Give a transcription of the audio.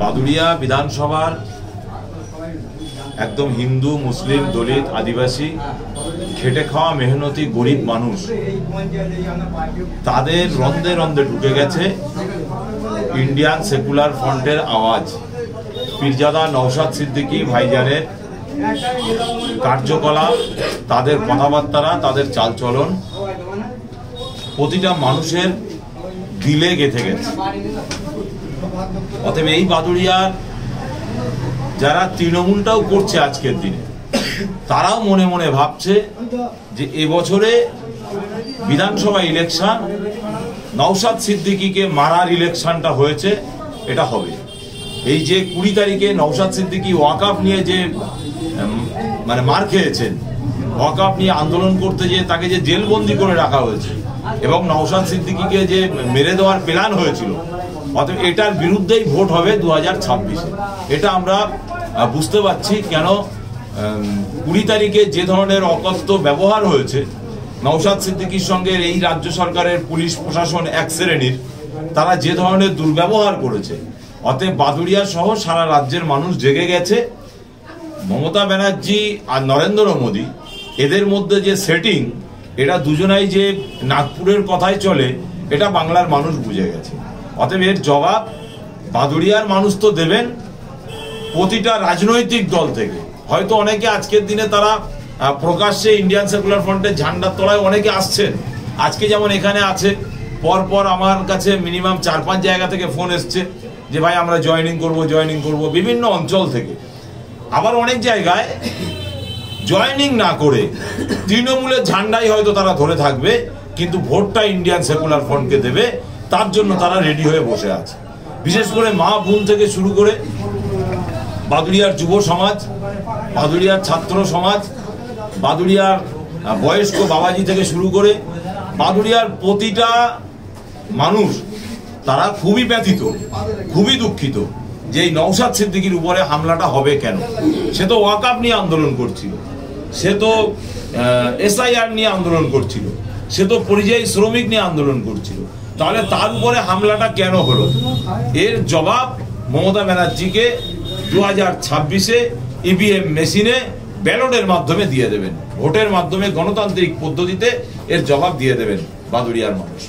বাদুড়িয়া বিধানসভার একদম হিন্দু, মুসলিম, দলিত, আদিবাসী, খেটে খাওয়া মেহনতি গরিব মানুষ, তাদের রন্ধে রন্ধে ঢুকে গেছে ইন্ডিয়ান সেকুলার ফ্রন্টের আওয়াজ। পীরজাদা নওশাদ সিদ্দিকী ভাইজানের কার্যকলাপ, তাদের কথাবার্তা, তাদের চালচলন প্রতিটা মানুষের দিলে গেঁথে গেছে। অতএব এই বাদুড়িয়ার যারা তৃণমূলটাও করছে আজকের দিনে, তারাও মনে মনে ভাবছে যে এবছরে বিধানসভা ইলেকশন নওশাদ সিদ্দিকীকে মারার ইলেকশনটা হয়েছে, এটা হবে। এই যে 20 তারিখে নওশাদ সিদ্দিকী ওয়াকআফ নিয়ে যে মার খেয়েছেন, ওয়াকআফ নিয়ে আন্দোলন করতে যে তাকে যে জেলবন্দি করে রাখা হয়েছে এবং নওশাদ সিদ্দিকীকে যে মেরে দেওয়ার প্ল্যান হয়েছিল, অতএব এটার বিরুদ্ধেই ভোট হবে 2026-এ। এটা আমরা বুঝতে পারছি কেন 20 তারিখে যে ধরনের অকথ্য ব্যবহার হয়েছে নওশাদ সিদ্দিকীর সঙ্গে এই রাজ্য সরকারের পুলিশ প্রশাসন এক শ্রেণীর, তারা যে ধরনের দুর্ব্যবহার করেছে, অতএব বাদুড়িয়া সহ সারা রাজ্যের মানুষ জেগে গেছে। মমতা ব্যানার্জি আর নরেন্দ্র মোদী, এদের মধ্যে যে সেটিং, এটা দুজনাই যে নাগপুরের কথাই চলে, এটা বাংলার মানুষ বুঝে গেছে। অতএব এর জবাব বাদুড়িয়ার মানুষ তো দেবেন প্রতিটা রাজনৈতিক দল থেকে। হয়তো অনেকে আজকের দিনে তারা প্রকাশ্যে ইন্ডিয়ান সেকুলার ফ্রন্টের ঝান্ডার তলায় অনেকে আসছেন। আজকে যেমন এখানে আছে, পরপর আমার কাছে মিনিমাম 4-5 জায়গা থেকে ফোন এসছে যে ভাই আমরা জয়েনিং করব বিভিন্ন অঞ্চল থেকে। আবার অনেক জায়গায় জয়েনিং না করে তৃণমূলের ঝান্ডাই হয়তো তারা ধরে থাকবে, কিন্তু ভোটটা ইন্ডিয়ান সেকুলার ফ্রন্টকে দেবে, তার জন্য তারা রেডি হয়ে বসে আছে। বিশেষ করে মা বোন থেকে শুরু করে বাদুড়িয়ার যুব সমাজ, বাদুড়িয়ার ছাত্র সমাজ, বাদুড়িয়ার বয়স্ক বাবাজি থেকে শুরু করে বাদুড়িয়ার প্রতিটা মানুষ, তারা খুবই ব্যথিত, খুবই দুঃখিত যে এই নওশাদ সিদ্দিকীর উপরে হামলাটা হবে কেন। সে তো ওয়াকআফ নিয়ে আন্দোলন করছিল, সে তো SIR নিয়ে আন্দোলন করছিল, সে তো পরিযায়ী শ্রমিক নিয়ে আন্দোলন করছিল, তাহলে তার উপরে হামলাটা কেন হলো? এর জবাব মমতা ব্যানার্জিকে 2026-এ EVM মেশিনে ব্যালটের মাধ্যমে দিয়ে দেবেন, ভোটের মাধ্যমে গণতান্ত্রিক পদ্ধতিতে এর জবাব দিয়ে দেবেন বাদুড়িয়ার মানুষ।